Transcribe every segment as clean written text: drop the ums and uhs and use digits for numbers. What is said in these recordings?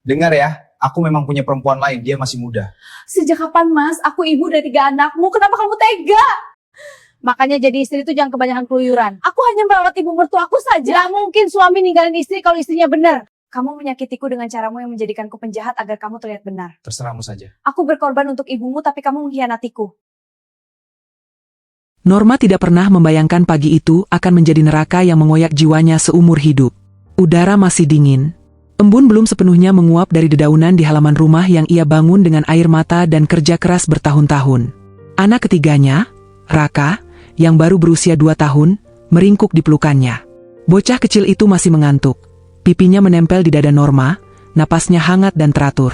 Dengar ya, aku memang punya perempuan lain, dia masih muda. Sejak kapan Mas? Aku ibu dari 3 anakmu, kenapa kamu tega? Makanya jadi istri itu jangan kebanyakan keluyuran. Aku hanya merawat ibu mertuaku saja. Gak mungkin suami ninggalin istri kalau istrinya benar. Kamu menyakitiku dengan caramu yang menjadikanku penjahat agar kamu terlihat benar. Terserahmu saja. Aku berkorban untuk ibumu tapi kamu mengkhianatiku. Norma tidak pernah membayangkan pagi itu akan menjadi neraka yang mengoyak jiwanya seumur hidup. Udara masih dingin. Embun belum sepenuhnya menguap dari dedaunan di halaman rumah yang ia bangun dengan air mata dan kerja keras bertahun-tahun. Anak ketiganya, Raka, yang baru berusia 2 tahun, meringkuk di pelukannya. Bocah kecil itu masih mengantuk. Pipinya menempel di dada Norma, napasnya hangat dan teratur.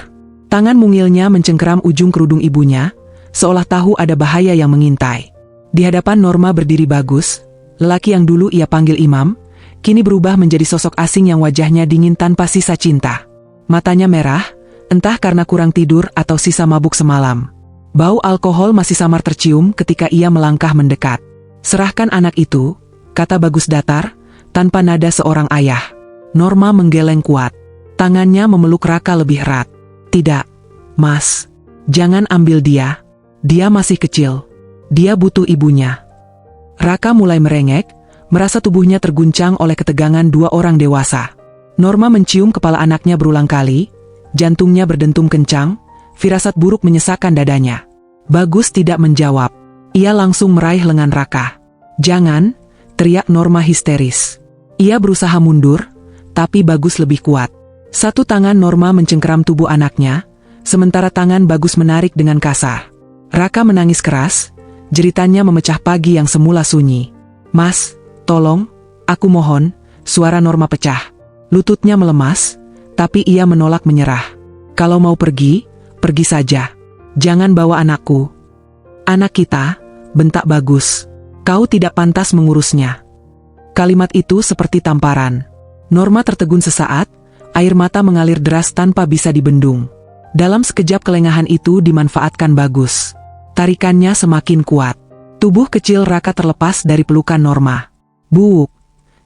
Tangan mungilnya mencengkeram ujung kerudung ibunya, seolah tahu ada bahaya yang mengintai. Di hadapan Norma berdiri Bagus, lelaki yang dulu ia panggil Imam, kini berubah menjadi sosok asing yang wajahnya dingin tanpa sisa cinta. Matanya merah, entah karena kurang tidur atau sisa mabuk semalam. Bau alkohol masih samar tercium ketika ia melangkah mendekat. "Serahkan anak itu," kata Bagus datar, tanpa nada seorang ayah. Norma menggeleng kuat. Tangannya memeluk Raka lebih erat. "Tidak, Mas. Jangan ambil dia. Dia masih kecil. Dia butuh ibunya." Raka mulai merengek, merasa tubuhnya terguncang oleh ketegangan 2 orang dewasa. Norma mencium kepala anaknya berulang kali, jantungnya berdentum kencang, firasat buruk menyesakkan dadanya. Bagus tidak menjawab. Ia langsung meraih lengan Raka. "Jangan!" teriak Norma histeris. Ia berusaha mundur, tapi Bagus lebih kuat. Satu tangan Norma mencengkeram tubuh anaknya, sementara tangan Bagus menarik dengan kasar. Raka menangis keras, jeritannya memecah pagi yang semula sunyi. "Mas, tolong, aku mohon," suara Norma pecah. Lututnya melemas, tapi ia menolak menyerah. "Kalau mau pergi, pergi saja. Jangan bawa anakku." "Anak kita," bentak Bagus. "Kau tidak pantas mengurusnya." Kalimat itu seperti tamparan. Norma tertegun sesaat, air mata mengalir deras tanpa bisa dibendung. Dalam sekejap kelengahan itu dimanfaatkan Bagus. Tarikannya semakin kuat. Tubuh kecil Raka terlepas dari pelukan Norma. "Buuk!"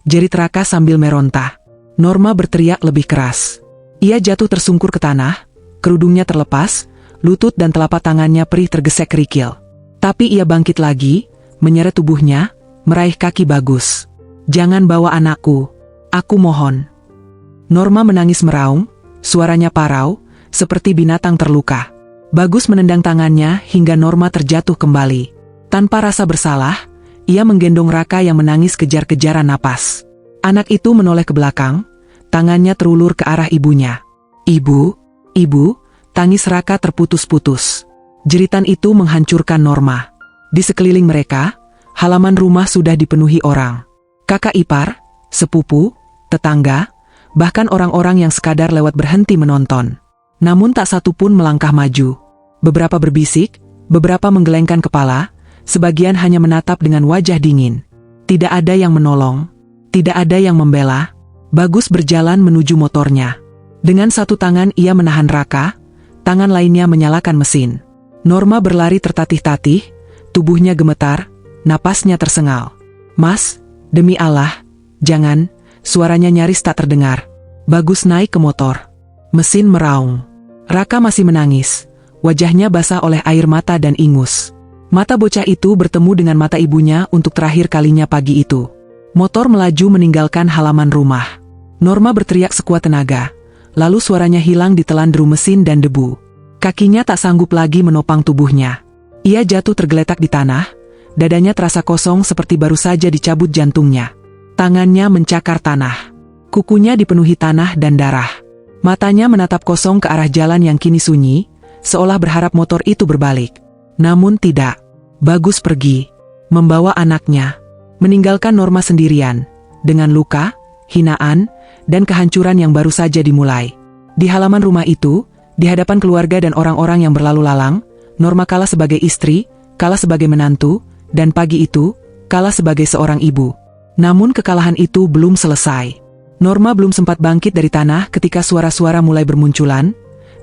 jerit Raka sambil meronta. Norma berteriak lebih keras. Ia jatuh tersungkur ke tanah, kerudungnya terlepas, lutut dan telapak tangannya perih tergesek kerikil. Tapi ia bangkit lagi, menyeret tubuhnya, meraih kaki Bagus. "Jangan bawa anakku. Aku mohon." Norma menangis meraung, suaranya parau, seperti binatang terluka. Bagus menendang tangannya hingga Norma terjatuh kembali. Tanpa rasa bersalah, ia menggendong Raka yang menangis kejar-kejaran napas. Anak itu menoleh ke belakang, tangannya terulur ke arah ibunya. "Ibu, ibu," tangis Raka terputus-putus. Jeritan itu menghancurkan Norma. Di sekeliling mereka, halaman rumah sudah dipenuhi orang. Kakak ipar, sepupu, tetangga, bahkan orang-orang yang sekadar lewat berhenti menonton. Namun tak satu pun melangkah maju. Beberapa berbisik, beberapa menggelengkan kepala, sebagian hanya menatap dengan wajah dingin. Tidak ada yang menolong, tidak ada yang membela. Bagus berjalan menuju motornya. Dengan satu tangan ia menahan Raka, tangan lainnya menyalakan mesin. Norma berlari tertatih-tatih, tubuhnya gemetar, napasnya tersengal. "Mas, demi Allah, jangan," suaranya nyaris tak terdengar. Bagus naik ke motor. Mesin meraung. Raka masih menangis. Wajahnya basah oleh air mata dan ingus. Mata bocah itu bertemu dengan mata ibunya untuk terakhir kalinya pagi itu. Motor melaju meninggalkan halaman rumah. Norma berteriak sekuat tenaga. Lalu suaranya hilang ditelan deru mesin dan debu. Kakinya tak sanggup lagi menopang tubuhnya. Ia jatuh tergeletak di tanah. Dadanya terasa kosong seperti baru saja dicabut jantungnya. Tangannya mencakar tanah. Kukunya dipenuhi tanah dan darah. Matanya menatap kosong ke arah jalan yang kini sunyi, seolah berharap motor itu berbalik. Namun tidak. Bagus pergi, membawa anaknya, meninggalkan Norma sendirian, dengan luka, hinaan, dan kehancuran yang baru saja dimulai. Di halaman rumah itu, di hadapan keluarga dan orang-orang yang berlalu lalang, Norma kalah sebagai istri, kalah sebagai menantu, dan pagi itu, kalah sebagai seorang ibu. Namun kekalahan itu belum selesai. Norma belum sempat bangkit dari tanah ketika suara-suara mulai bermunculan,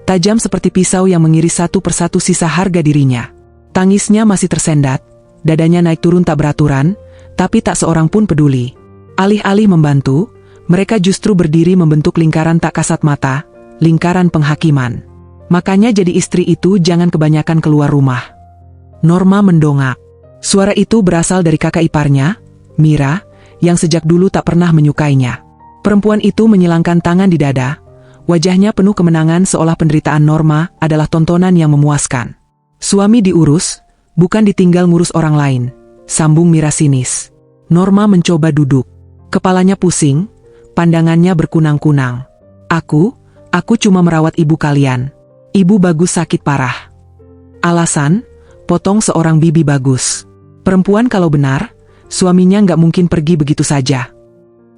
tajam seperti pisau yang mengiris satu persatu sisa harga dirinya. Tangisnya masih tersendat, dadanya naik turun tak beraturan, tapi tak seorang pun peduli. Alih-alih membantu, mereka justru berdiri membentuk lingkaran tak kasat mata, lingkaran penghakiman. Makanya jadi istri itu jangan kebanyakan keluar rumah. Norma mendongak. Suara itu berasal dari kakak iparnya, Mira, yang sejak dulu tak pernah menyukainya. Perempuan itu menyilangkan tangan di dada, wajahnya penuh kemenangan seolah penderitaan Norma adalah tontonan yang memuaskan. Suami diurus, bukan ditinggal ngurus orang lain, sambung Mira sinis. Norma mencoba duduk. Kepalanya pusing, pandangannya berkunang-kunang. Aku cuma merawat ibu kalian. Ibu Bagus sakit parah. Alasan, potong seorang bibi Bagus. Perempuan kalau benar, suaminya nggak mungkin pergi begitu saja.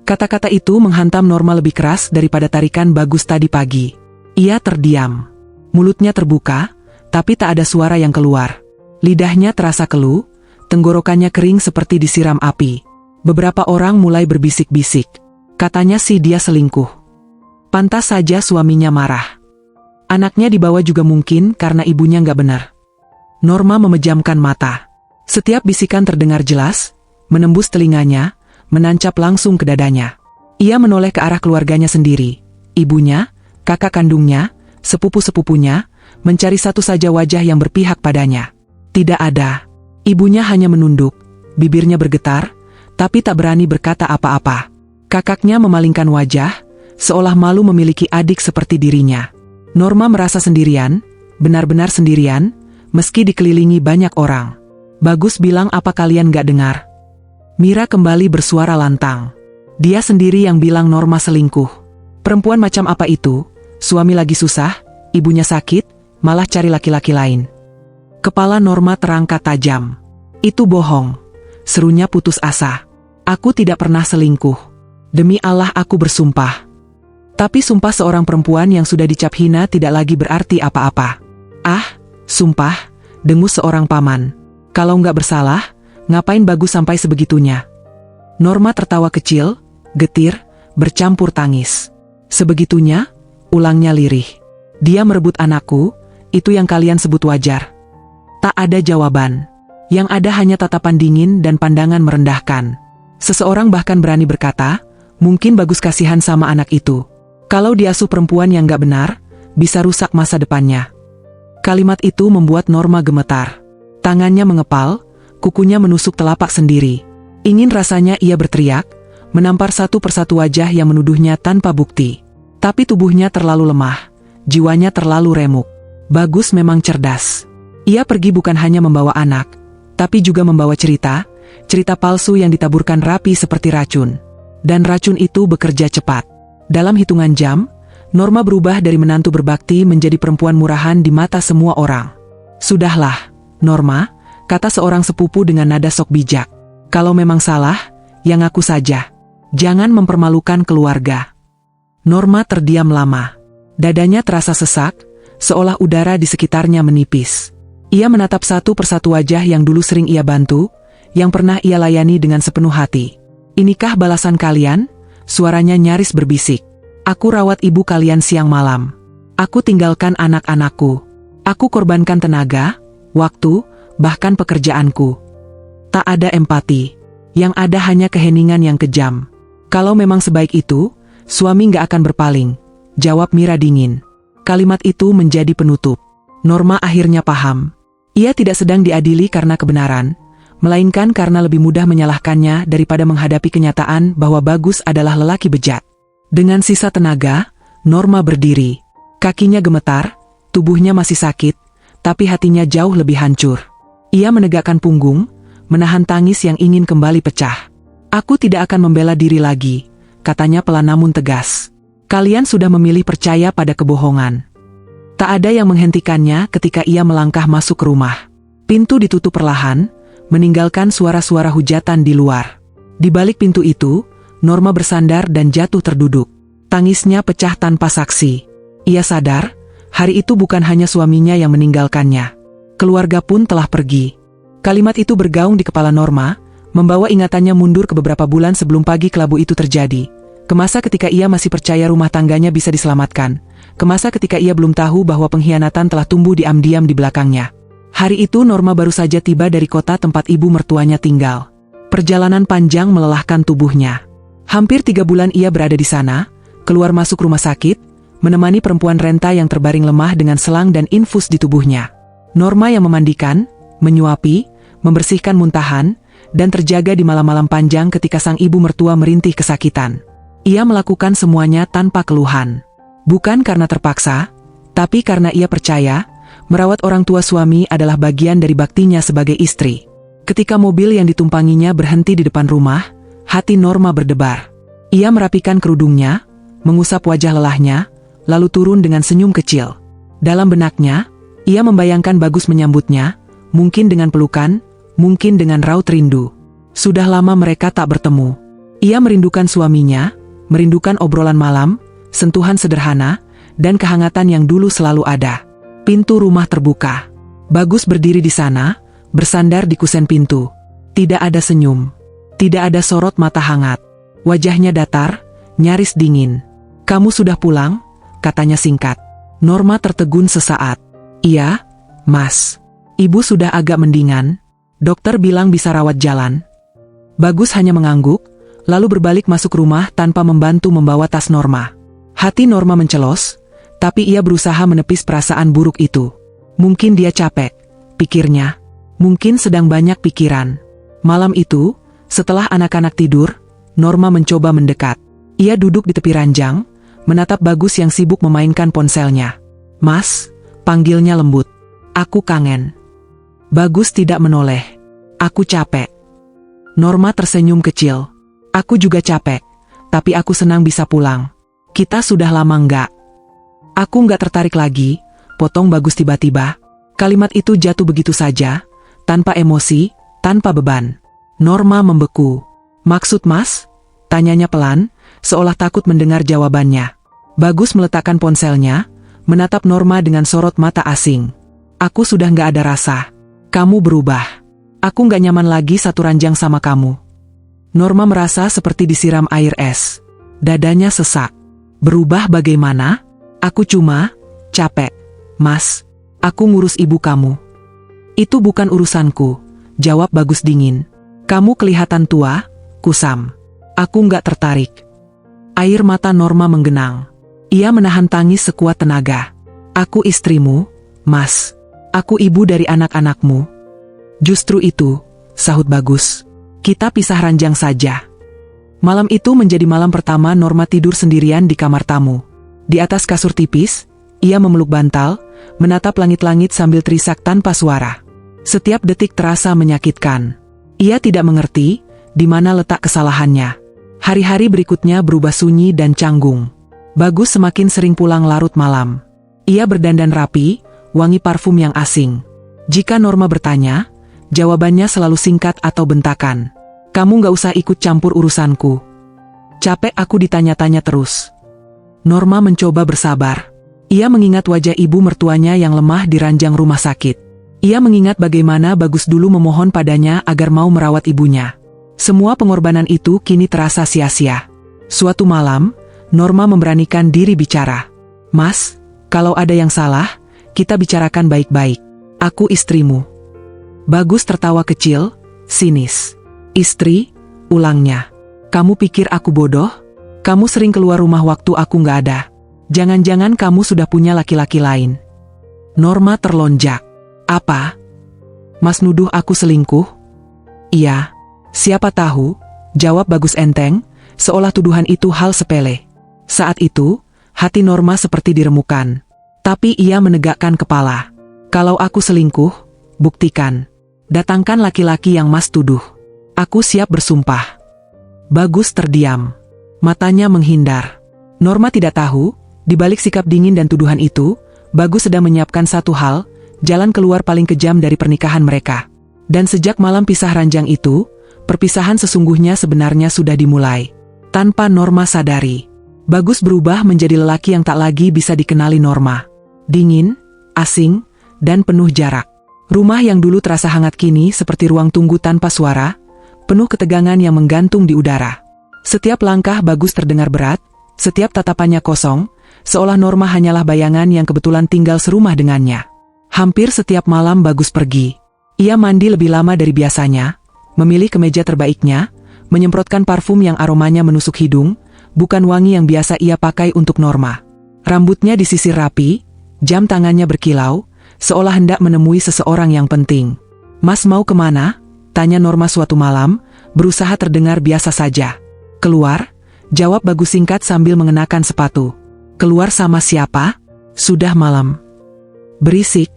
Kata-kata itu menghantam Norma lebih keras daripada tarikan Bagus tadi pagi. Ia terdiam. Mulutnya terbuka, tapi tak ada suara yang keluar. Lidahnya terasa keluh, tenggorokannya kering seperti disiram api. Beberapa orang mulai berbisik-bisik. Katanya sih dia selingkuh. Pantas saja suaminya marah. Anaknya dibawa juga mungkin karena ibunya nggak benar. Norma memejamkan mata. Setiap bisikan terdengar jelas, menembus telinganya, menancap langsung ke dadanya. Ia menoleh ke arah keluarganya sendiri. Ibunya, kakak kandungnya, sepupu-sepupunya, mencari satu saja wajah yang berpihak padanya. Tidak ada. Ibunya hanya menunduk, bibirnya bergetar, tapi tak berani berkata apa-apa. Kakaknya memalingkan wajah, seolah malu memiliki adik seperti dirinya. Norma merasa sendirian, benar-benar sendirian, meski dikelilingi banyak orang. Bagus bilang apa kalian gak dengar? Mira kembali bersuara lantang. Dia sendiri yang bilang Norma selingkuh. Perempuan macam apa itu? Suami lagi susah, ibunya sakit, malah cari laki-laki lain. Kepala Norma terangkat tajam. Itu bohong. Serunya putus asa. Aku tidak pernah selingkuh. Demi Allah aku bersumpah. Tapi sumpah seorang perempuan yang sudah dicap hina tidak lagi berarti apa-apa. Ah, sumpah, dengus seorang paman. Kalau nggak bersalah, ngapain Bagus sampai sebegitunya? Norma tertawa kecil, getir, bercampur tangis. Sebegitunya, ulangnya lirih. Dia merebut anakku, itu yang kalian sebut wajar. Tak ada jawaban. Yang ada hanya tatapan dingin dan pandangan merendahkan. Seseorang bahkan berani berkata, mungkin Bagus kasihan sama anak itu. Kalau diasuh perempuan yang nggak benar, bisa rusak masa depannya. Kalimat itu membuat Norma gemetar. Tangannya mengepal, kukunya menusuk telapak sendiri. Ingin rasanya ia berteriak, menampar satu persatu wajah yang menuduhnya tanpa bukti. Tapi tubuhnya terlalu lemah, jiwanya terlalu remuk. Bagus memang cerdas. Ia pergi bukan hanya membawa anak, tapi juga membawa cerita palsu yang ditaburkan rapi seperti racun. Dan racun itu bekerja cepat. Dalam hitungan jam, Norma berubah dari menantu berbakti menjadi perempuan murahan di mata semua orang. Sudahlah, Norma, kata seorang sepupu dengan nada sok bijak. Kalau memang salah, ya ngaku saja. Jangan mempermalukan keluarga. Norma terdiam lama. Dadanya terasa sesak, seolah udara di sekitarnya menipis. Ia menatap satu persatu wajah yang dulu sering ia bantu, yang pernah ia layani dengan sepenuh hati. Inikah balasan kalian? Suaranya nyaris berbisik. Aku rawat ibu kalian siang malam. Aku tinggalkan anak-anakku. Aku korbankan tenaga, waktu, bahkan pekerjaanku. Tak ada empati. Yang ada hanya keheningan yang kejam. Kalau memang sebaik itu, suami gak akan berpaling, jawab Mira dingin. Kalimat itu menjadi penutup. Norma akhirnya paham. Ia tidak sedang diadili karena kebenaran, melainkan karena lebih mudah menyalahkannya daripada menghadapi kenyataan bahwa Bagus adalah lelaki bejat. Dengan sisa tenaga, Norma berdiri. Kakinya gemetar, tubuhnya masih sakit, tapi hatinya jauh lebih hancur. Ia menegakkan punggung, menahan tangis yang ingin kembali pecah. Aku tidak akan membela diri lagi, katanya pelan namun tegas. Kalian sudah memilih percaya pada kebohongan. Tak ada yang menghentikannya ketika ia melangkah masuk ke rumah. Pintu ditutup perlahan, meninggalkan suara-suara hujatan di luar. Di balik pintu itu, Norma bersandar dan jatuh terduduk. Tangisnya pecah tanpa saksi. Ia sadar, hari itu bukan hanya suaminya yang meninggalkannya. Keluarga pun telah pergi. Kalimat itu bergaung di kepala Norma, membawa ingatannya mundur ke beberapa bulan sebelum pagi kelabu itu terjadi. Ke masa ketika ia masih percaya rumah tangganya bisa diselamatkan. Ke masa ketika ia belum tahu bahwa pengkhianatan telah tumbuh diam-diam di belakangnya. Hari itu Norma baru saja tiba dari kota tempat ibu mertuanya tinggal. Perjalanan panjang melelahkan tubuhnya. Hampir 3 bulan ia berada di sana, keluar masuk rumah sakit, menemani perempuan renta yang terbaring lemah dengan selang dan infus di tubuhnya. Norma yang memandikan, menyuapi, membersihkan muntahan, dan terjaga di malam-malam panjang ketika sang ibu mertua merintih kesakitan. Ia melakukan semuanya tanpa keluhan. Bukan karena terpaksa, tapi karena ia percaya, merawat orang tua suami adalah bagian dari baktinya sebagai istri. Ketika mobil yang ditumpanginya berhenti di depan rumah, hati Norma berdebar. Ia merapikan kerudungnya, mengusap wajah lelahnya, lalu turun dengan senyum kecil. Dalam benaknya, ia membayangkan Bagus menyambutnya, mungkin dengan pelukan, mungkin dengan raut rindu. Sudah lama mereka tak bertemu. Ia merindukan suaminya, merindukan obrolan malam, sentuhan sederhana, dan kehangatan yang dulu selalu ada. Pintu rumah terbuka. Bagus berdiri di sana, bersandar di kusen pintu. Tidak ada senyum. Tidak ada sorot mata hangat. Wajahnya datar, nyaris dingin. "Kamu sudah pulang?" katanya singkat. Norma tertegun sesaat. "Iya, Mas. Ibu sudah agak mendingan. Dokter bilang bisa rawat jalan." Bagus hanya mengangguk, lalu berbalik masuk rumah tanpa membantu membawa tas Norma. Hati Norma mencelos, tapi ia berusaha menepis perasaan buruk itu. Mungkin dia capek, pikirnya. Mungkin sedang banyak pikiran. Malam itu, setelah anak-anak tidur, Norma mencoba mendekat. Ia duduk di tepi ranjang, menatap Bagus yang sibuk memainkan ponselnya. "Mas," panggilnya lembut. "Aku kangen." Bagus tidak menoleh. "Aku capek." Norma tersenyum kecil. "Aku juga capek, tapi aku senang bisa pulang. Kita sudah lama enggak." "Aku enggak tertarik lagi," potong Bagus tiba-tiba. Kalimat itu jatuh begitu saja, tanpa emosi, tanpa beban. Norma membeku. "Maksud Mas?" tanyanya pelan, seolah takut mendengar jawabannya. Bagus meletakkan ponselnya, menatap Norma dengan sorot mata asing. "Aku sudah nggak ada rasa. Kamu berubah. Aku nggak nyaman lagi satu ranjang sama kamu." Norma merasa seperti disiram air es. Dadanya sesak. "Berubah bagaimana? Aku cuma capek, Mas. Aku ngurus ibu kamu." "Itu bukan urusanku," jawab Bagus dingin. "Kamu kelihatan tua, kusam. Aku nggak tertarik." Air mata Norma menggenang. Ia menahan tangis sekuat tenaga. "Aku istrimu, Mas. Aku ibu dari anak-anakmu." "Justru itu," sahut Bagus. "Kita pisah ranjang saja." Malam itu menjadi malam pertama Norma tidur sendirian di kamar tamu. Di atas kasur tipis, ia memeluk bantal, menatap langit-langit sambil terisak tanpa suara. Setiap detik terasa menyakitkan. Ia tidak mengerti di mana letak kesalahannya. Hari-hari berikutnya berubah sunyi dan canggung. Bagus semakin sering pulang larut malam. Ia berdandan rapi, wangi parfum yang asing. Jika Norma bertanya, jawabannya selalu singkat atau bentakan. "Kamu gak usah ikut campur urusanku. Capek aku ditanya-tanya terus." Norma mencoba bersabar. Ia mengingat wajah ibu mertuanya yang lemah di ranjang rumah sakit. Ia mengingat bagaimana Bagus dulu memohon padanya agar mau merawat ibunya. Semua pengorbanan itu kini terasa sia-sia. Suatu malam, Norma memberanikan diri bicara. "Mas, kalau ada yang salah, kita bicarakan baik-baik. Aku istrimu." Bagus tertawa kecil, sinis. "Istri?" ulangnya. "Kamu pikir aku bodoh? Kamu sering keluar rumah waktu aku nggak ada. Jangan-jangan kamu sudah punya laki-laki lain." Norma terlonjak. "Apa? Mas nuduh aku selingkuh?" "Iya. Siapa tahu," jawab Bagus enteng, seolah tuduhan itu hal sepele. Saat itu, hati Norma seperti diremukan. Tapi ia menegakkan kepala. "Kalau aku selingkuh, buktikan. Datangkan laki-laki yang Mas tuduh. Aku siap bersumpah." Bagus terdiam. Matanya menghindar. Norma tidak tahu, di balik sikap dingin dan tuduhan itu, Bagus sedang menyiapkan satu hal, jalan keluar paling kejam dari pernikahan mereka. Dan sejak malam pisah ranjang itu, perpisahan sesungguhnya sebenarnya sudah dimulai. Tanpa Norma sadari, Bagus berubah menjadi lelaki yang tak lagi bisa dikenali Norma. Dingin, asing, dan penuh jarak. Rumah yang dulu terasa hangat kini seperti ruang tunggu tanpa suara, penuh ketegangan yang menggantung di udara. Setiap langkah Bagus terdengar berat, setiap tatapannya kosong, seolah Norma hanyalah bayangan yang kebetulan tinggal serumah dengannya. Hampir setiap malam Bagus pergi. Ia mandi lebih lama dari biasanya, memilih kemeja terbaiknya, menyemprotkan parfum yang aromanya menusuk hidung, bukan wangi yang biasa ia pakai untuk Norma. Rambutnya disisir rapi, jam tangannya berkilau, seolah hendak menemui seseorang yang penting. "Mas mau kemana?" tanya Norma suatu malam, berusaha terdengar biasa saja. "Keluar," jawab Bagus singkat sambil mengenakan sepatu. "Keluar sama siapa? Sudah malam." "Berisik,"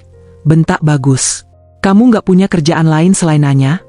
bentak Bagus. "Kamu gak punya kerjaan lain selain nanya?"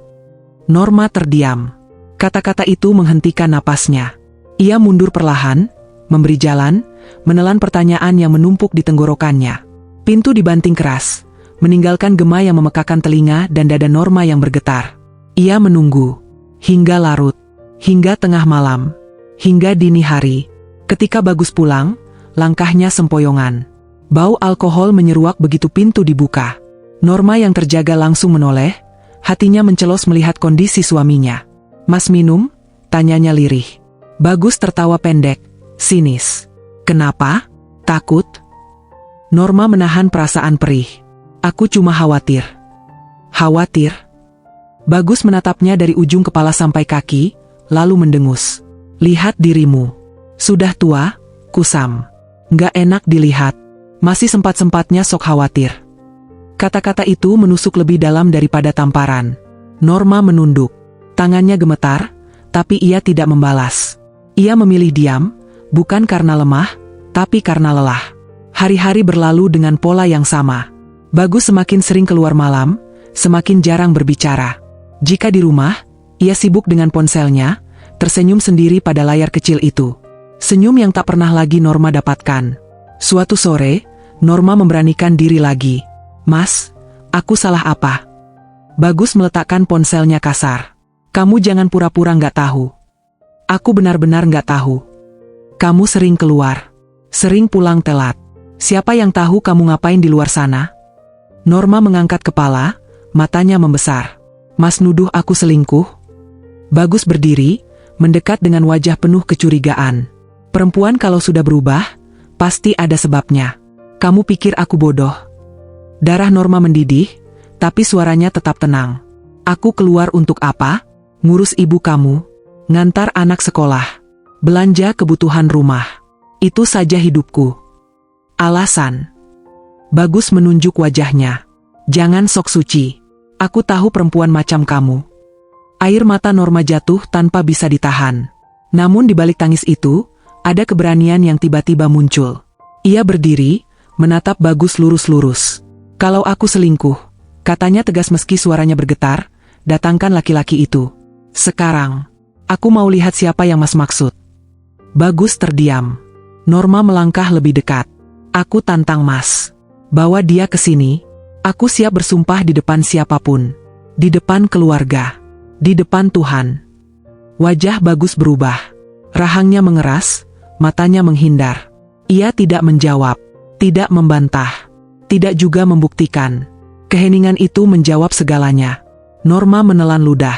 Norma terdiam. Kata-kata itu menghentikan napasnya. Ia mundur perlahan, memberi jalan, menelan pertanyaan yang menumpuk di tenggorokannya. Pintu dibanting keras, meninggalkan gema yang memekakan telinga dan dada Norma yang bergetar. Ia menunggu, hingga larut, hingga tengah malam, hingga dini hari. Ketika Bagus pulang, langkahnya sempoyongan. Bau alkohol menyeruak begitu pintu dibuka. Norma yang terjaga langsung menoleh, hatinya mencelos melihat kondisi suaminya. "Mas minum?" tanyanya lirih. Bagus tertawa pendek, sinis. "Kenapa? Takut?" Norma menahan perasaan perih. "Aku cuma khawatir." "Khawatir?" Bagus menatapnya dari ujung kepala sampai kaki, lalu mendengus. "Lihat dirimu. Sudah tua, kusam. Nggak enak dilihat. Masih sempat-sempatnya sok khawatir." Kata-kata itu menusuk lebih dalam daripada tamparan. Norma menunduk. Tangannya gemetar, tapi ia tidak membalas. Ia memilih diam, bukan karena lemah, tapi karena lelah. Hari-hari berlalu dengan pola yang sama. Bagus semakin sering keluar malam, semakin jarang berbicara. Jika di rumah, ia sibuk dengan ponselnya, tersenyum sendiri pada layar kecil itu. Senyum yang tak pernah lagi Norma dapatkan. Suatu sore, Norma memberanikan diri lagi. "Mas, aku salah apa?" Bagus meletakkan ponselnya kasar. "Kamu jangan pura-pura nggak tahu. Aku benar-benar nggak tahu. Kamu sering keluar, sering pulang telat. Siapa yang tahu kamu ngapain di luar sana?" Norma mengangkat kepala, matanya membesar. "Mas nuduh aku selingkuh?" Bagus berdiri, mendekat dengan wajah penuh kecurigaan. "Perempuan kalau sudah berubah, pasti ada sebabnya. Kamu pikir aku bodoh?" Darah Norma mendidih, tapi suaranya tetap tenang. "Aku keluar untuk apa? Ngurus ibu kamu, ngantar anak sekolah, belanja kebutuhan rumah. Itu saja hidupku." "Alasan?" Bagus menunjuk wajahnya. "Jangan sok suci. Aku tahu perempuan macam kamu." Air mata Norma jatuh tanpa bisa ditahan. Namun di balik tangis itu, ada keberanian yang tiba-tiba muncul. Ia berdiri, menatap Bagus lurus-lurus. "Kalau aku selingkuh," katanya tegas meski suaranya bergetar, "datangkan laki-laki itu. Sekarang. Aku mau lihat siapa yang Mas maksud." Bagus terdiam. Norma melangkah lebih dekat. "Aku tantang Mas. Bawa dia ke sini. Aku siap bersumpah di depan siapapun. Di depan keluarga. Di depan Tuhan." Wajah Bagus berubah. Rahangnya mengeras, matanya menghindar. Ia tidak menjawab, tidak membantah, tidak juga membuktikan. Keheningan itu menjawab segalanya. Norma menelan ludah.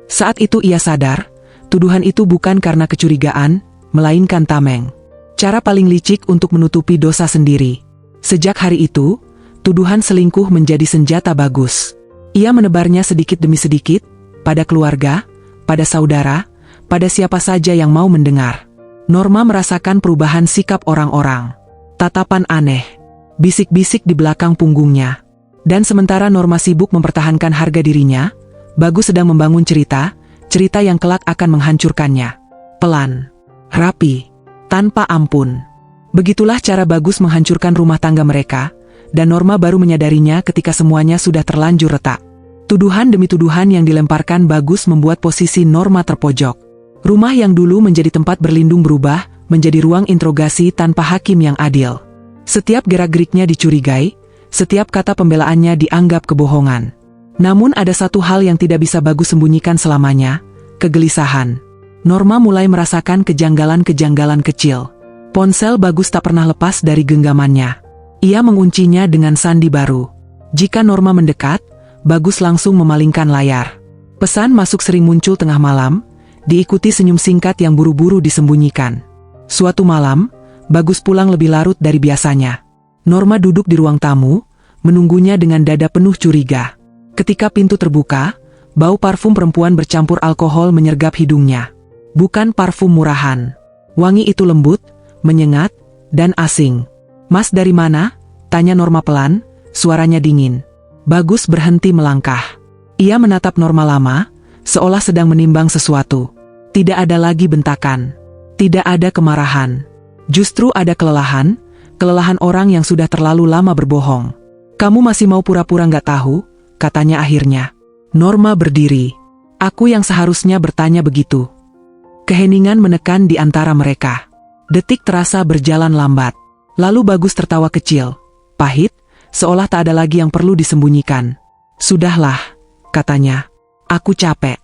Saat itu ia sadar, tuduhan itu bukan karena kecurigaan, melainkan tameng. Cara paling licik untuk menutupi dosa sendiri. Sejak hari itu, tuduhan selingkuh menjadi senjata Bagus. Ia menebarnya sedikit demi sedikit, pada keluarga, pada saudara, pada siapa saja yang mau mendengar. Norma merasakan perubahan sikap orang-orang. Tatapan aneh, bisik-bisik di belakang punggungnya. Dan sementara Norma sibuk mempertahankan harga dirinya, Bagus sedang membangun cerita yang kelak akan menghancurkannya. Pelan, rapi, tanpa ampun. Begitulah cara Bagus menghancurkan rumah tangga mereka, dan Norma baru menyadarinya ketika semuanya sudah terlanjur retak. Tuduhan demi tuduhan yang dilemparkan Bagus membuat posisi Norma terpojok. Rumah yang dulu menjadi tempat berlindung berubah menjadi ruang interogasi tanpa hakim yang adil. Setiap gerak-geriknya dicurigai, setiap kata pembelaannya dianggap kebohongan. Namun ada satu hal yang tidak bisa Bagus sembunyikan selamanya, kegelisahan. Norma mulai merasakan kejanggalan-kejanggalan kecil. Ponsel Bagus tak pernah lepas dari genggamannya. Ia menguncinya dengan sandi baru. Jika Norma mendekat, Bagus langsung memalingkan layar. Pesan masuk sering muncul tengah malam, diikuti senyum singkat yang buru-buru disembunyikan. Suatu malam, Bagus pulang lebih larut dari biasanya. Norma duduk di ruang tamu, menunggunya dengan dada penuh curiga. Ketika pintu terbuka, bau parfum perempuan bercampur alkohol menyergap hidungnya. Bukan parfum murahan. Wangi itu lembut, menyengat, dan asing. "Mas dari mana?" tanya Norma pelan, suaranya dingin. Bagus berhenti melangkah. Ia menatap Norma lama, seolah sedang menimbang sesuatu. Tidak ada lagi bentakan. Tidak ada kemarahan. Justru ada kelelahan orang yang sudah terlalu lama berbohong. "Kamu masih mau pura-pura nggak tahu?" katanya akhirnya. Norma berdiri. Aku yang seharusnya bertanya begitu. Keheningan menekan di antara mereka. Detik terasa berjalan lambat. Lalu Bagus tertawa kecil, pahit, seolah tak ada lagi yang perlu disembunyikan. "Sudahlah," katanya. "Aku capek."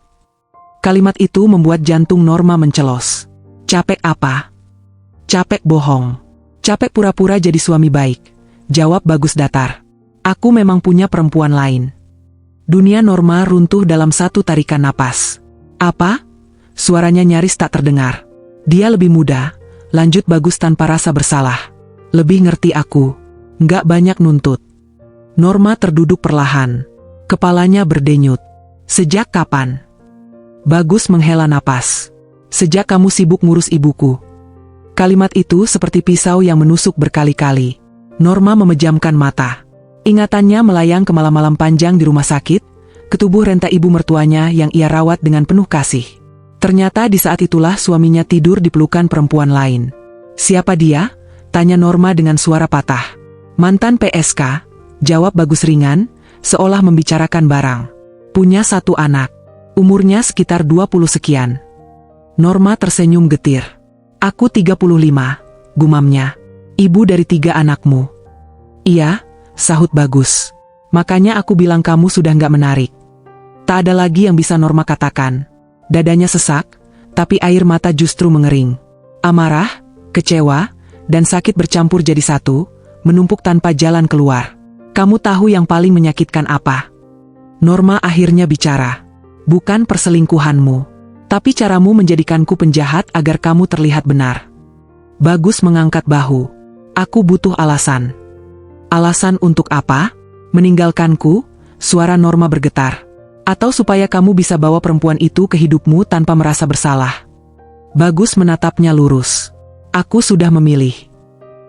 Kalimat itu membuat jantung Norma mencelos. Capek apa? Capek bohong. Capek pura-pura jadi suami baik, jawab Bagus datar. "Aku memang punya perempuan lain." Dunia Norma runtuh dalam satu tarikan napas. "Apa?" Suaranya nyaris tak terdengar. "Dia lebih muda," lanjut Bagus tanpa rasa bersalah. "Lebih ngerti aku. Nggak banyak nuntut." Norma terduduk perlahan. Kepalanya berdenyut. "Sejak kapan?" Bagus menghela napas. "Sejak kamu sibuk ngurus ibuku." Kalimat itu seperti pisau yang menusuk berkali-kali. Norma memejamkan mata. Ingatannya melayang ke malam-malam panjang di rumah sakit, ke tubuh renta ibu mertuanya yang ia rawat dengan penuh kasih. Ternyata di saat itulah suaminya tidur di pelukan perempuan lain. "Siapa dia?" tanya Norma dengan suara patah. "Mantan PSK," jawab Bagus ringan, seolah membicarakan barang. "Punya satu anak. Umurnya sekitar 20 sekian." Norma tersenyum getir. "Aku 35, gumamnya. "Ibu dari 3 anakmu." "Iya," sahut Bagus. "Makanya aku bilang kamu sudah nggak menarik." Tak ada lagi yang bisa Norma katakan. Dadanya sesak, tapi air mata justru mengering. Amarah, kecewa, dan sakit bercampur jadi satu, menumpuk tanpa jalan keluar. "Kamu tahu yang paling menyakitkan apa?" Norma akhirnya bicara. "Bukan perselingkuhanmu, tapi caramu menjadikanku penjahat agar kamu terlihat benar." Bagus mengangkat bahu. "Aku butuh alasan." "Alasan untuk apa? Meninggalkanku?" Suara Norma bergetar. "Atau supaya kamu bisa bawa perempuan itu ke hidupmu tanpa merasa bersalah?" Bagus menatapnya lurus. "Aku sudah memilih.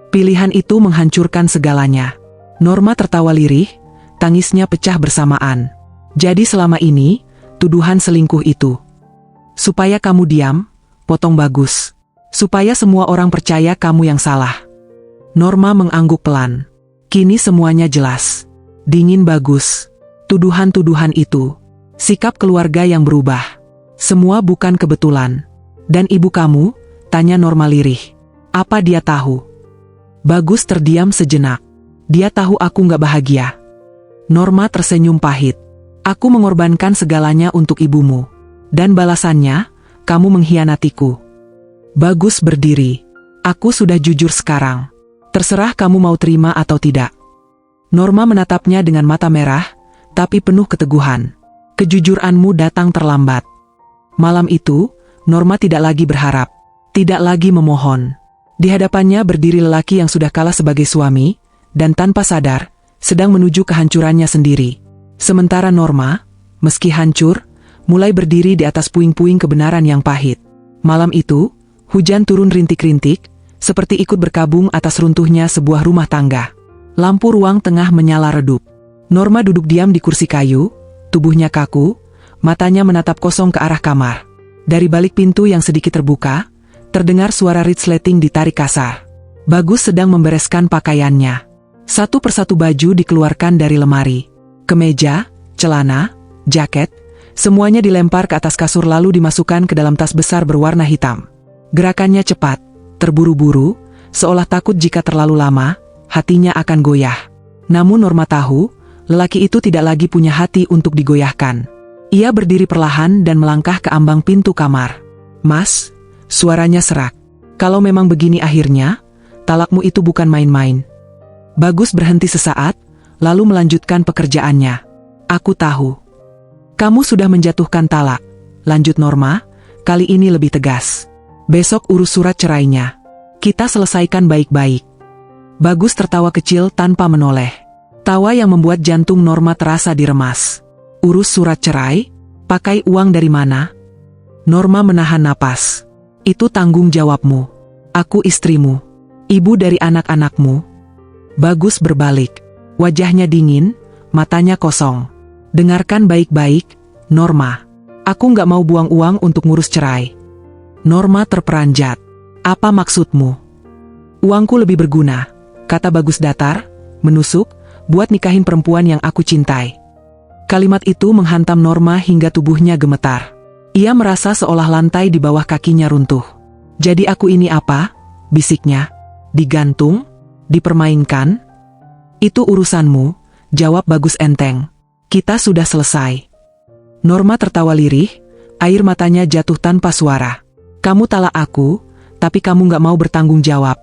Pilihan itu menghancurkan segalanya." Norma tertawa lirih, tangisnya pecah bersamaan. "Jadi selama ini, tuduhan selingkuh itu supaya kamu diam?" potong Bagus. "Supaya semua orang percaya kamu yang salah." Norma mengangguk pelan. Kini semuanya jelas. Dingin Bagus. Tuduhan-tuduhan itu. Sikap keluarga yang berubah. Semua bukan kebetulan. "Dan ibu kamu?" tanya Norma lirih. "Apa dia tahu?" Bagus terdiam sejenak. "Dia tahu aku nggak bahagia." Norma tersenyum pahit. "Aku mengorbankan segalanya untuk ibumu. Dan balasannya, kamu mengkhianatiku." Bagus berdiri. "Aku sudah jujur sekarang. Terserah kamu mau terima atau tidak." Norma menatapnya dengan mata merah, tapi penuh keteguhan. "Kejujuranmu datang terlambat." Malam itu, Norma tidak lagi berharap, tidak lagi memohon. Di hadapannya berdiri lelaki yang sudah kalah sebagai suami, dan tanpa sadar, sedang menuju kehancurannya sendiri. Sementara Norma, meski hancur, mulai berdiri di atas puing-puing kebenaran yang pahit. Malam itu, hujan turun rintik-rintik, seperti ikut berkabung atas runtuhnya sebuah rumah tangga. Lampu ruang tengah menyala redup. Norma duduk diam di kursi kayu, tubuhnya kaku, matanya menatap kosong ke arah kamar. Dari balik pintu yang sedikit terbuka, terdengar suara resleting ditarik kasar. Bagus sedang membereskan pakaiannya. Satu persatu baju dikeluarkan dari lemari. Kemeja, celana, jaket, semuanya dilempar ke atas kasur lalu dimasukkan ke dalam tas besar berwarna hitam. Gerakannya cepat, terburu-buru, seolah takut jika terlalu lama, hatinya akan goyah. Namun Norma tahu, lelaki itu tidak lagi punya hati untuk digoyahkan. Ia berdiri perlahan dan melangkah ke ambang pintu kamar. "Mas," suaranya serak. "Kalau memang begini akhirnya, talakmu itu bukan main-main." Bagus berhenti sesaat, lalu melanjutkan pekerjaannya. "Aku tahu. Kamu sudah menjatuhkan talak," lanjut Norma, kali ini lebih tegas. "Besok urus surat cerainya. Kita selesaikan baik-baik." Bagus tertawa kecil tanpa menoleh. Tawa yang membuat jantung Norma terasa diremas. "Urus surat cerai? Pakai uang dari mana?" Norma menahan napas. "Itu tanggung jawabmu. Aku istrimu. Ibu dari anak-anakmu. Bagus berbalik. Wajahnya dingin, matanya kosong. Dengarkan baik-baik, Norma. Aku nggak mau buang uang untuk ngurus cerai. Norma terperanjat. Apa maksudmu? Uangku lebih berguna, kata Bagus datar, menusuk, buat nikahin perempuan yang aku cintai. Kalimat itu menghantam Norma hingga tubuhnya gemetar. Ia merasa seolah lantai di bawah kakinya runtuh. Jadi aku ini apa? Bisiknya. Digantung? Dipermainkan? Itu urusanmu, jawab Bagus enteng. Kita sudah selesai. Norma tertawa lirih, air matanya jatuh tanpa suara. Kamu talak aku, tapi kamu gak mau bertanggung jawab.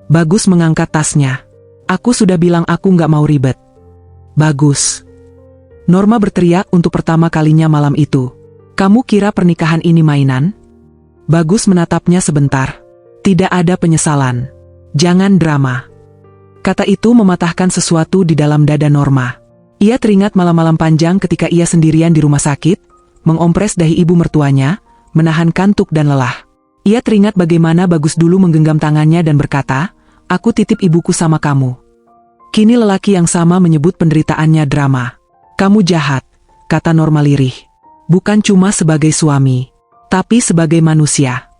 Bagus mengangkat tasnya. Aku sudah bilang aku gak mau ribet. Bagus. Norma berteriak untuk pertama kalinya malam itu. Kamu kira pernikahan ini mainan? Bagus menatapnya sebentar. Tidak ada penyesalan. Jangan drama. Kata itu mematahkan sesuatu di dalam dada Norma. Ia teringat malam-malam panjang ketika ia sendirian di rumah sakit, mengompres dahi ibu mertuanya, menahan kantuk dan lelah. Ia teringat bagaimana Bagus dulu menggenggam tangannya dan berkata, aku titip ibuku sama kamu. Kini lelaki yang sama menyebut penderitaannya drama. Kamu jahat, kata Norma lirih. Bukan cuma sebagai suami, tapi sebagai manusia.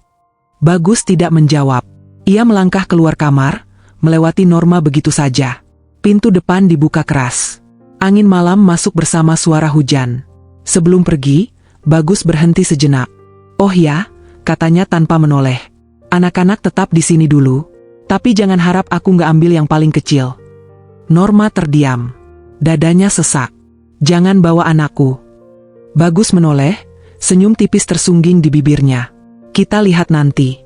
Bagus tidak menjawab. Ia melangkah keluar kamar, melewati Norma begitu saja. Pintu depan dibuka keras. Angin malam masuk bersama suara hujan. Sebelum pergi, Bagus berhenti sejenak. Oh ya, katanya tanpa menoleh. Anak-anak tetap di sini dulu. Tapi jangan harap aku nggak ambil yang paling kecil. Norma terdiam. Dadanya sesak. Jangan bawa anakku. Bagus menoleh, senyum tipis tersungging di bibirnya. Kita lihat nanti.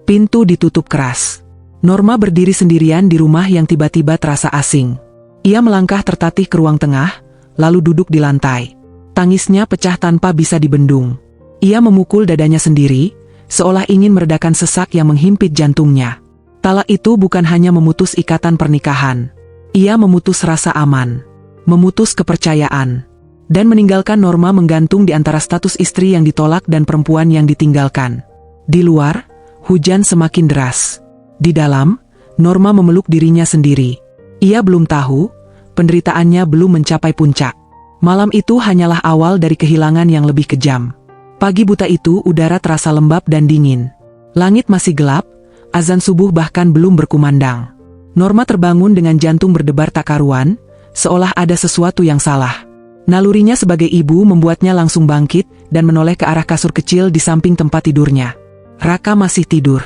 Pintu ditutup keras. Norma berdiri sendirian di rumah yang tiba-tiba terasa asing. Ia melangkah tertatih ke ruang tengah, lalu duduk di lantai. Tangisnya pecah tanpa bisa dibendung. Ia memukul dadanya sendiri, seolah ingin meredakan sesak yang menghimpit jantungnya. Talak itu bukan hanya memutus ikatan pernikahan. Ia memutus rasa aman, memutus kepercayaan, dan meninggalkan Norma menggantung di antara status istri yang ditolak dan perempuan yang ditinggalkan. Di luar, hujan semakin deras. Di dalam, Norma memeluk dirinya sendiri. Ia belum tahu, penderitaannya belum mencapai puncak. Malam itu hanyalah awal dari kehilangan yang lebih kejam. Pagi buta itu udara terasa lembab dan dingin. Langit masih gelap, azan subuh bahkan belum berkumandang. Norma terbangun dengan jantung berdebar tak karuan, seolah ada sesuatu yang salah. Nalurinya sebagai ibu membuatnya langsung bangkit dan menoleh ke arah kasur kecil di samping tempat tidurnya. Raka masih tidur.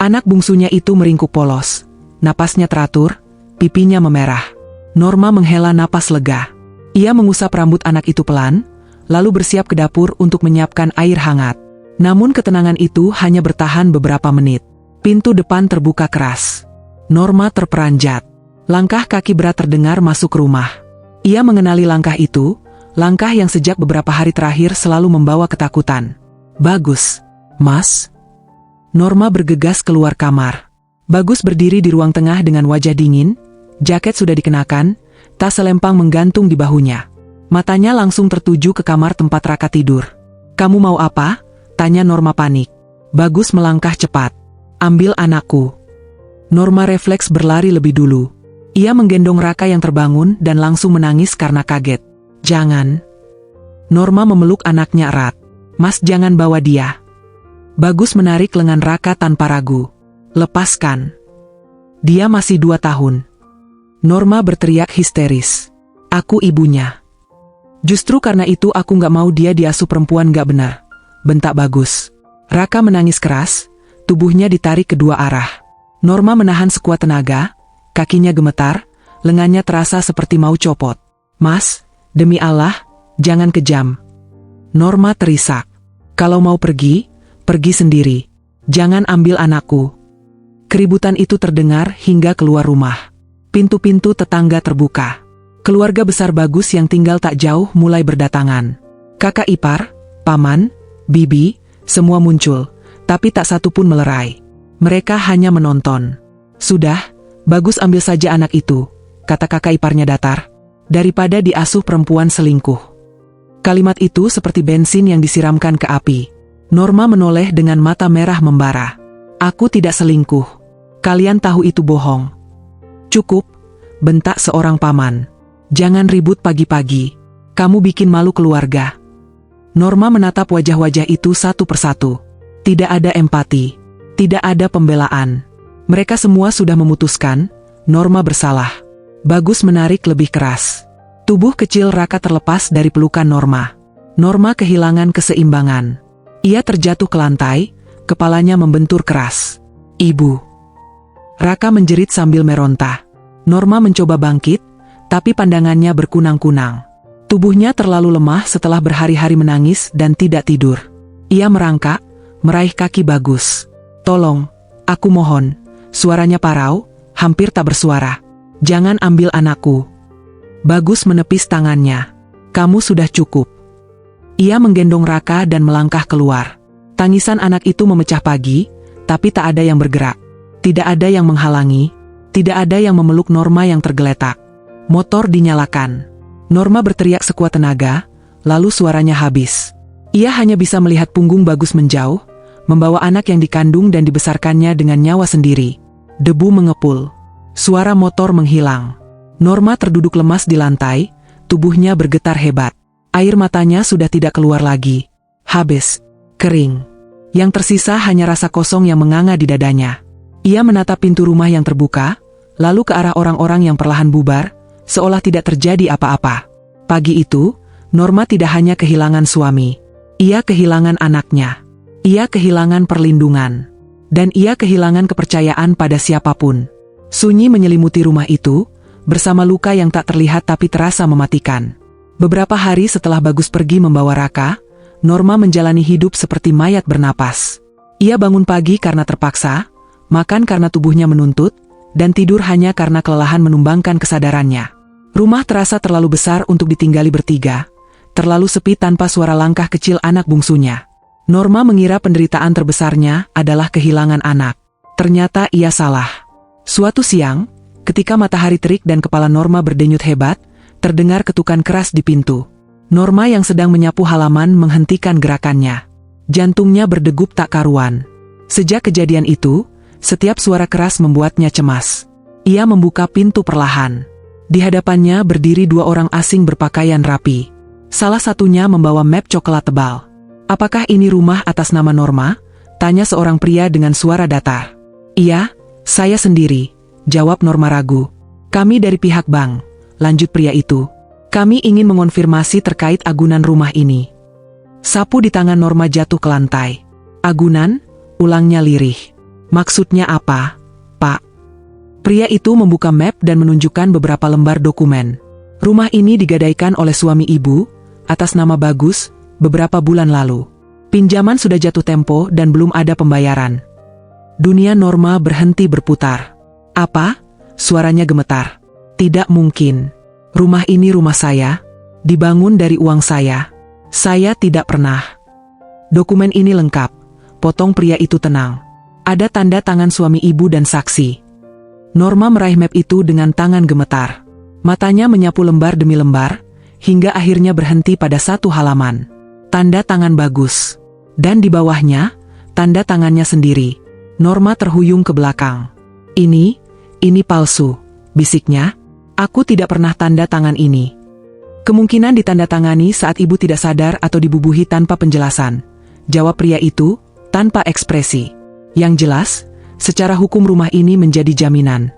Anak bungsunya itu meringkuk polos. Napasnya teratur, pipinya memerah. Norma menghela napas lega. Ia mengusap rambut anak itu pelan, lalu bersiap ke dapur untuk menyiapkan air hangat. Namun ketenangan itu hanya bertahan beberapa menit. Pintu depan terbuka keras. Norma terperanjat. Langkah kaki berat terdengar masuk rumah. Ia mengenali langkah itu, langkah yang sejak beberapa hari terakhir selalu membawa ketakutan. Bagus, Mas. Norma bergegas keluar kamar. Bagus berdiri di ruang tengah dengan wajah dingin, jaket sudah dikenakan, tas selempang menggantung di bahunya. Matanya langsung tertuju ke kamar tempat Raka tidur. Kamu mau apa? Tanya Norma panik. Bagus melangkah cepat. Ambil anakku. Norma refleks berlari lebih dulu. Ia menggendong Raka yang terbangun dan langsung menangis karena kaget. Jangan. Norma memeluk anaknya erat. Mas jangan bawa dia. Bagus menarik lengan Raka tanpa ragu. Lepaskan. Dia masih 2 tahun. Norma berteriak histeris. Aku ibunya. Justru karena itu aku gak mau dia diasuh perempuan gak benar. Bentak Bagus. Raka menangis keras, tubuhnya ditarik kedua arah. Norma menahan sekuat tenaga, kakinya gemetar, lengannya terasa seperti mau copot. Mas, demi Allah, jangan kejam. Norma terisak. Kalau mau pergi, pergi sendiri. Jangan ambil anakku. Keributan itu terdengar hingga keluar rumah. Pintu-pintu tetangga terbuka. Keluarga besar Bagus yang tinggal tak jauh mulai berdatangan. Kakak ipar, paman, bibi, semua muncul, tapi tak satu pun melerai. Mereka hanya menonton. Sudah, Bagus ambil saja anak itu, kata kakak iparnya datar, daripada diasuh perempuan selingkuh. Kalimat itu seperti bensin yang disiramkan ke api. Norma menoleh dengan mata merah membara. Aku tidak selingkuh. Kalian tahu itu bohong. Cukup, bentak seorang paman. Jangan ribut pagi-pagi. Kamu bikin malu keluarga. Norma menatap wajah-wajah itu satu persatu. Tidak ada empati. Tidak ada pembelaan. Mereka semua sudah memutuskan, Norma bersalah. Bagus menarik lebih keras. Tubuh kecil Raka terlepas dari pelukan Norma. Norma kehilangan keseimbangan. Ia terjatuh ke lantai, kepalanya membentur keras. Ibu. Raka menjerit sambil meronta. Norma mencoba bangkit, tapi pandangannya berkunang-kunang. Tubuhnya terlalu lemah setelah berhari-hari menangis dan tidak tidur. Ia merangkak, meraih kaki Bagus. Tolong, aku mohon. Suaranya parau, hampir tak bersuara. Jangan ambil anakku. Bagus menepis tangannya. Kamu sudah cukup. Ia menggendong Raka dan melangkah keluar. Tangisan anak itu memecah pagi, tapi tak ada yang bergerak. Tidak ada yang menghalangi, tidak ada yang memeluk Norma yang tergeletak. Motor dinyalakan. Norma berteriak sekuat tenaga, lalu suaranya habis. Ia hanya bisa melihat punggung Bagus menjauh, membawa anak yang dikandung dan dibesarkannya dengan nyawa sendiri. Debu mengepul. Suara motor menghilang. Norma terduduk lemas di lantai, tubuhnya bergetar hebat. Air matanya sudah tidak keluar lagi. Habis. Kering. Yang tersisa hanya rasa kosong yang menganga di dadanya. Ia menatap pintu rumah yang terbuka, lalu ke arah orang-orang yang perlahan bubar, seolah tidak terjadi apa-apa. Pagi itu, Norma tidak hanya kehilangan suami. Ia kehilangan anaknya. Ia kehilangan perlindungan. Dan ia kehilangan kepercayaan pada siapapun. Sunyi menyelimuti rumah itu, bersama luka yang tak terlihat tapi terasa mematikan. Beberapa hari setelah Bagus pergi membawa Raka, Norma menjalani hidup seperti mayat bernapas. Ia bangun pagi karena terpaksa, makan karena tubuhnya menuntut, dan tidur hanya karena kelelahan menumbangkan kesadarannya. Rumah terasa terlalu besar untuk ditinggali bertiga, terlalu sepi tanpa suara langkah kecil anak bungsunya. Norma mengira penderitaan terbesarnya adalah kehilangan anak. Ternyata ia salah. Suatu siang, ketika matahari terik dan kepala Norma berdenyut hebat, terdengar ketukan keras di pintu. Norma yang sedang menyapu halaman menghentikan gerakannya. Jantungnya berdegup tak karuan. Sejak kejadian itu, setiap suara keras membuatnya cemas. Ia membuka pintu perlahan. Di hadapannya berdiri dua orang asing berpakaian rapi. Salah satunya membawa map coklat tebal. Apakah ini rumah atas nama Norma? Tanya seorang pria dengan suara datar. Iya, saya sendiri, jawab Norma ragu. Kami dari pihak bank, lanjut pria itu. Kami ingin mengonfirmasi terkait agunan rumah ini. Sapu di tangan Norma jatuh ke lantai. Agunan? Ulangnya lirih. Maksudnya apa, Pak? Pria itu membuka map dan menunjukkan beberapa lembar dokumen. Rumah ini digadaikan oleh suami ibu, atas nama Bagus, beberapa bulan lalu. Pinjaman sudah jatuh tempo dan belum ada pembayaran. Dunia Norma berhenti berputar. Apa? Suaranya gemetar. Tidak mungkin. Rumah ini rumah saya, dibangun dari uang saya. Saya tidak pernah. Dokumen ini lengkap, potong pria itu tenang. Ada tanda tangan suami ibu dan saksi. Norma meraih map itu dengan tangan gemetar. Matanya menyapu lembar demi lembar, hingga akhirnya berhenti pada satu halaman. Tanda tangan Bagus. Dan di bawahnya, tanda tangannya sendiri. Norma terhuyung ke belakang. Ini palsu, bisiknya. Aku tidak pernah tanda tangan ini. Kemungkinan ditandatangani saat ibu tidak sadar atau dibubuhi tanpa penjelasan, jawab pria itu, tanpa ekspresi. Yang jelas, secara hukum rumah ini menjadi jaminan.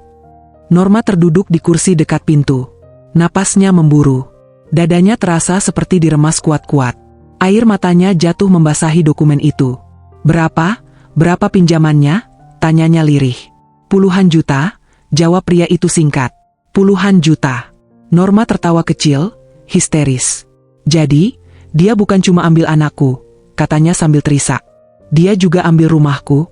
Norma terduduk di kursi dekat pintu. Napasnya memburu. Dadanya terasa seperti diremas kuat-kuat. Air matanya jatuh membasahi dokumen itu. Berapa pinjamannya? Tanyanya lirih. Puluhan juta, jawab pria itu singkat. Puluhan juta. Norma tertawa kecil, histeris. Jadi, dia bukan cuma ambil anakku, katanya sambil terisak. Dia juga ambil rumahku.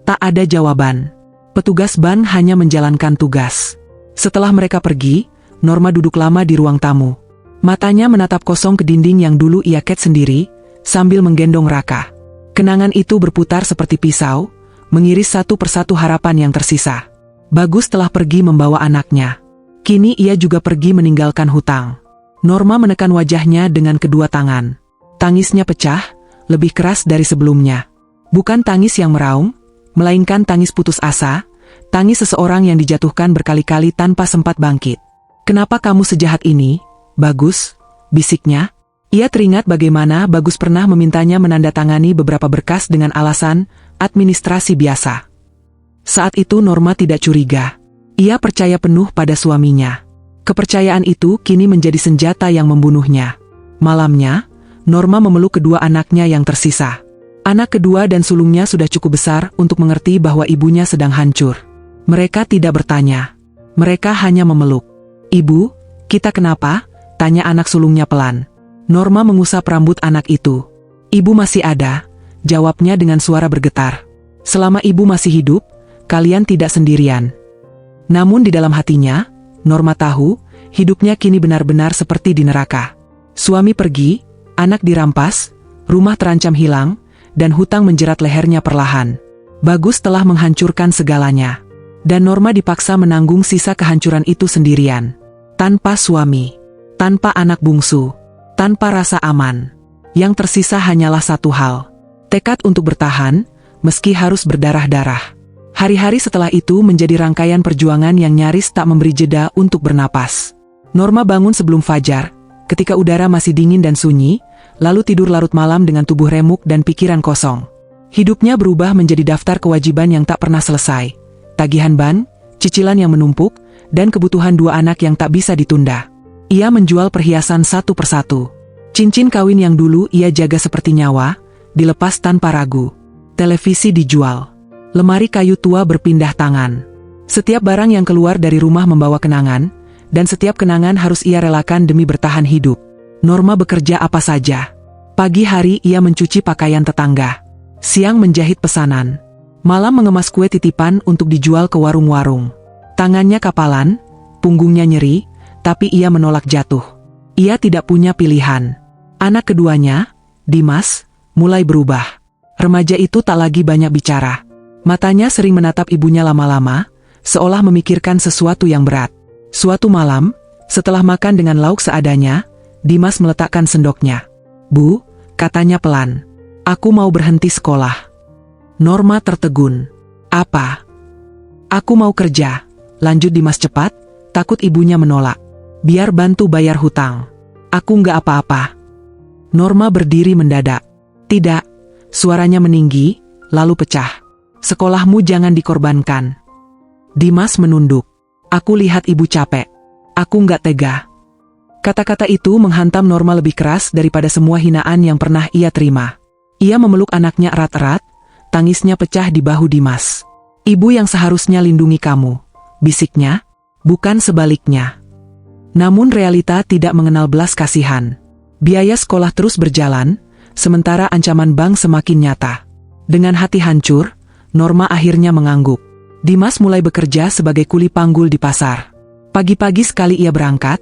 Tak ada jawaban. Petugas bank hanya menjalankan tugas. Setelah mereka pergi, Norma duduk lama di ruang tamu. Matanya menatap kosong ke dinding yang dulu ia ket sendiri, sambil menggendong Raka. Kenangan itu berputar seperti pisau, mengiris satu persatu harapan yang tersisa. Bagus telah pergi membawa anaknya. Kini ia juga pergi meninggalkan hutang. Norma menekan wajahnya dengan kedua tangan. Tangisnya pecah, lebih keras dari sebelumnya. Bukan tangis yang meraung, melainkan tangis putus asa, tangis seseorang yang dijatuhkan berkali-kali tanpa sempat bangkit. "Kenapa kamu sejahat ini, Bagus?" bisiknya. Ia teringat bagaimana Bagus pernah memintanya menandatangani beberapa berkas dengan alasan administrasi biasa. Saat itu Norma tidak curiga. Ia percaya penuh pada suaminya. Kepercayaan itu kini menjadi senjata yang membunuhnya. Malamnya, Norma memeluk kedua anaknya yang tersisa. Anak kedua dan sulungnya sudah cukup besar untuk mengerti bahwa ibunya sedang hancur. Mereka tidak bertanya. Mereka hanya memeluk. "Ibu, kita kenapa?" tanya anak sulungnya pelan. Norma mengusap rambut anak itu. "Ibu masih ada," jawabnya dengan suara bergetar. "Selama ibu masih hidup, kalian tidak sendirian." Namun di dalam hatinya, Norma tahu, hidupnya kini benar-benar seperti di neraka. Suami pergi, anak dirampas, rumah terancam hilang, dan hutang menjerat lehernya perlahan. Bagus telah menghancurkan segalanya. Dan Norma dipaksa menanggung sisa kehancuran itu sendirian. Tanpa suami, tanpa anak bungsu, tanpa rasa aman. Yang tersisa hanyalah satu hal. Tekad untuk bertahan, meski harus berdarah-darah. Hari-hari setelah itu menjadi rangkaian perjuangan yang nyaris tak memberi jeda untuk bernapas. Norma bangun sebelum fajar, ketika udara masih dingin dan sunyi, lalu tidur larut malam dengan tubuh remuk dan pikiran kosong. Hidupnya berubah menjadi daftar kewajiban yang tak pernah selesai. Tagihan ban, cicilan yang menumpuk, dan kebutuhan dua anak yang tak bisa ditunda. Ia menjual perhiasan satu persatu. Cincin kawin yang dulu ia jaga seperti nyawa, dilepas tanpa ragu. Televisi dijual. Lemari kayu tua berpindah tangan. Setiap barang yang keluar dari rumah membawa kenangan, dan setiap kenangan harus ia relakan demi bertahan hidup. Norma bekerja apa saja. Pagi hari ia mencuci pakaian tetangga. Siang menjahit pesanan. Malam mengemas kue titipan untuk dijual ke warung-warung. Tangannya kapalan, punggungnya nyeri, tapi ia menolak jatuh. Ia tidak punya pilihan. Anak keduanya, Dimas, mulai berubah. Remaja itu tak lagi banyak bicara. Matanya sering menatap ibunya lama-lama, seolah memikirkan sesuatu yang berat. Suatu malam, setelah makan dengan lauk seadanya, Dimas meletakkan sendoknya. "Bu," katanya pelan, "aku mau berhenti sekolah." Norma tertegun. "Apa?" "Aku mau kerja," lanjut Dimas cepat, takut ibunya menolak. "Biar bantu bayar hutang." "Aku nggak apa-apa." Norma berdiri mendadak. "Tidak," suaranya meninggi, lalu pecah. "Sekolahmu jangan dikorbankan." Dimas menunduk. "Aku lihat ibu capek. Aku nggak tega." Kata-kata itu menghantam Norma lebih keras daripada semua hinaan yang pernah ia terima. Ia memeluk anaknya erat-erat, tangisnya pecah di bahu Dimas. "Ibu yang seharusnya lindungi kamu," bisiknya, "bukan sebaliknya." Namun realita tidak mengenal belas kasihan. Biaya sekolah terus berjalan, sementara ancaman bank semakin nyata. Dengan hati hancur, Norma akhirnya mengangguk. Dimas mulai bekerja sebagai kuli panggul di pasar. Pagi-pagi sekali ia berangkat,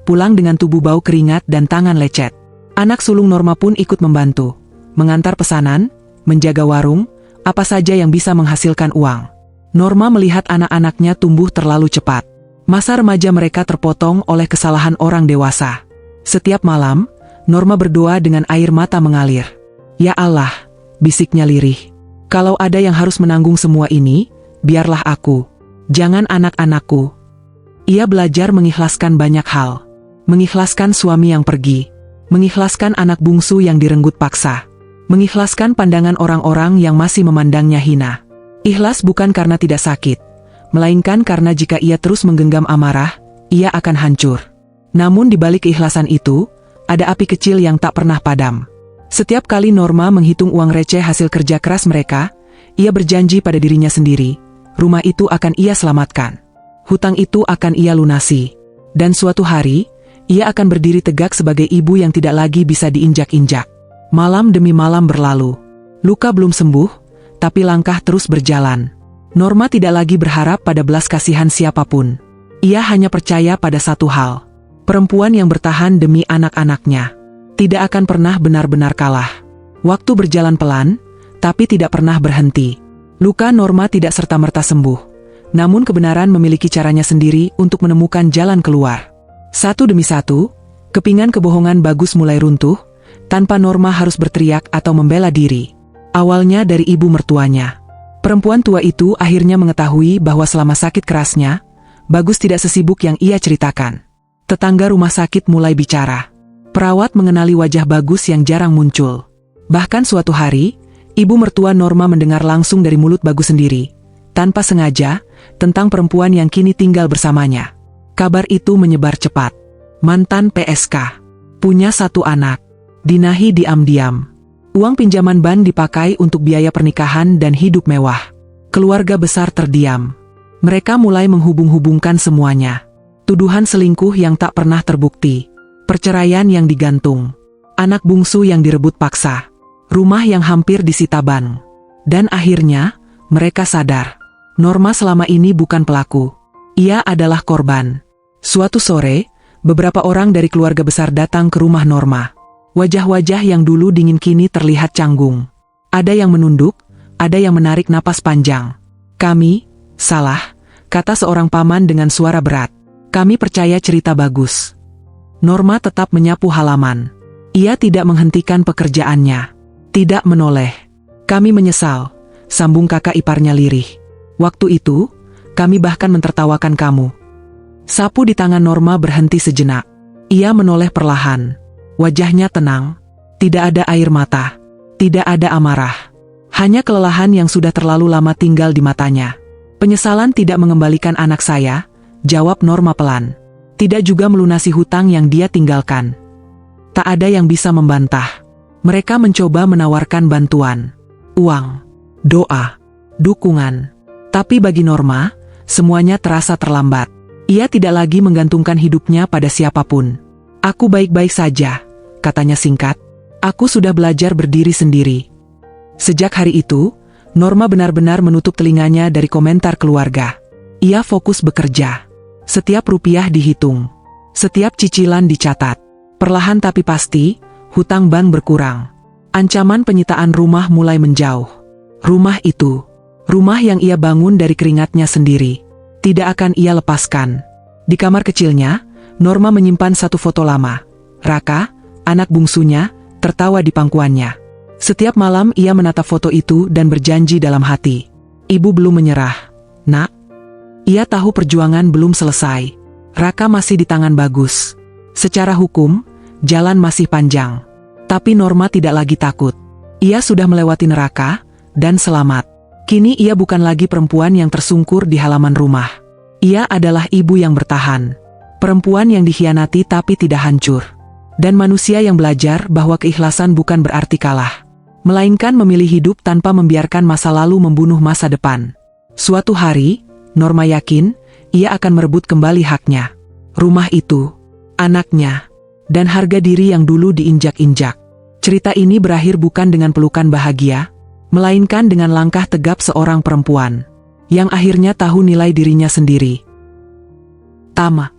pulang dengan tubuh bau keringat dan tangan lecet. Anak sulung Norma pun ikut membantu, mengantar pesanan, menjaga warung, apa saja yang bisa menghasilkan uang. Norma melihat anak-anaknya tumbuh terlalu cepat. Masa remaja mereka terpotong oleh kesalahan orang dewasa. Setiap malam, Norma berdoa dengan air mata mengalir. "Ya Allah," bisiknya lirih. "Kalau ada yang harus menanggung semua ini, biarlah aku. Jangan anak-anakku." Ia belajar mengikhlaskan banyak hal. Mengikhlaskan suami yang pergi. Mengikhlaskan anak bungsu yang direnggut paksa. Mengikhlaskan pandangan orang-orang yang masih memandangnya hina. Ikhlas bukan karena tidak sakit, melainkan karena jika ia terus menggenggam amarah, ia akan hancur. Namun di balik keikhlasan itu, ada api kecil yang tak pernah padam. Setiap kali Norma menghitung uang receh hasil kerja keras mereka, ia berjanji pada dirinya sendiri, rumah itu akan ia selamatkan. Hutang itu akan ia lunasi. Dan suatu hari, ia akan berdiri tegak sebagai ibu yang tidak lagi bisa diinjak-injak. Malam demi malam berlalu. Luka belum sembuh, tapi langkah terus berjalan. Norma tidak lagi berharap pada belas kasihan siapapun. Ia hanya percaya pada satu hal. Perempuan yang bertahan demi anak-anaknya tidak akan pernah benar-benar kalah. Waktu berjalan pelan, tapi tidak pernah berhenti. Luka Norma tidak serta-merta sembuh. Namun kebenaran memiliki caranya sendiri untuk menemukan jalan keluar. Satu demi satu, kepingan kebohongan Bagus mulai runtuh, tanpa Norma harus berteriak atau membela diri. Awalnya dari ibu mertuanya. Perempuan tua itu akhirnya mengetahui bahwa selama sakit kerasnya, Bagus tidak sesibuk yang ia ceritakan. Tetangga rumah sakit mulai bicara. Perawat mengenali wajah Bagus yang jarang muncul. Bahkan suatu hari, ibu mertua Norma mendengar langsung dari mulut Bagus sendiri, tanpa sengaja, tentang perempuan yang kini tinggal bersamanya. Kabar itu menyebar cepat. Mantan PSK. Punya 1 anak. Dinahi diam-diam. Uang pinjaman ban dipakai untuk biaya pernikahan dan hidup mewah. Keluarga besar terdiam. Mereka mulai menghubung-hubungkan semuanya. Tuduhan selingkuh yang tak pernah terbukti. Perceraian yang digantung. Anak bungsu yang direbut paksa. Rumah yang hampir disita bank. Dan akhirnya, mereka sadar. Norma selama ini bukan pelaku. Ia adalah korban. Suatu sore, beberapa orang dari keluarga besar datang ke rumah Norma. Wajah-wajah yang dulu dingin kini terlihat canggung. Ada yang menunduk, ada yang menarik napas panjang. Kami, salah, kata seorang paman dengan suara berat. Kami percaya cerita Bagus. Norma tetap menyapu halaman. Ia tidak menghentikan pekerjaannya. Tidak menoleh. Kami menyesal, sambung kakak iparnya lirih. Waktu itu, kami bahkan mentertawakan kamu. Sapu di tangan Norma berhenti sejenak. Ia menoleh perlahan. Wajahnya tenang. Tidak ada air mata. Tidak ada amarah. Hanya kelelahan yang sudah terlalu lama tinggal di matanya. Penyesalan tidak mengembalikan anak saya, jawab Norma pelan. Tidak juga melunasi hutang yang dia tinggalkan. Tak ada yang bisa membantah. Mereka mencoba menawarkan bantuan. Uang, doa, dukungan. Tapi bagi Norma, semuanya terasa terlambat. Ia tidak lagi menggantungkan hidupnya pada siapapun. Aku baik-baik saja, katanya singkat. Aku sudah belajar berdiri sendiri. Sejak hari itu, Norma benar-benar menutup telinganya dari komentar keluarga. Ia fokus bekerja. Setiap rupiah dihitung. Setiap cicilan dicatat. Perlahan tapi pasti, hutang bank berkurang. Ancaman penyitaan rumah mulai menjauh. Rumah itu, rumah yang ia bangun dari keringatnya sendiri, tidak akan ia lepaskan. Di kamar kecilnya, Norma menyimpan 1 foto lama. Raka, anak bungsunya, tertawa di pangkuannya. Setiap malam ia menatap foto itu dan berjanji dalam hati. Ibu belum menyerah, nak. Ia tahu perjuangan belum selesai. Raka masih di tangan Bagus. Secara hukum, jalan masih panjang. Tapi Norma tidak lagi takut. Ia sudah melewati neraka, dan selamat. Kini ia bukan lagi perempuan yang tersungkur di halaman rumah. Ia adalah ibu yang bertahan. Perempuan yang dikhianati tapi tidak hancur. Dan manusia yang belajar bahwa keikhlasan bukan berarti kalah. Melainkan memilih hidup tanpa membiarkan masa lalu membunuh masa depan. Suatu hari, Norma yakin, ia akan merebut kembali haknya. Rumah itu, anaknya, dan harga diri yang dulu diinjak-injak. Cerita ini berakhir bukan dengan pelukan bahagia, melainkan dengan langkah tegap seorang perempuan, yang akhirnya tahu nilai dirinya sendiri. Tamat.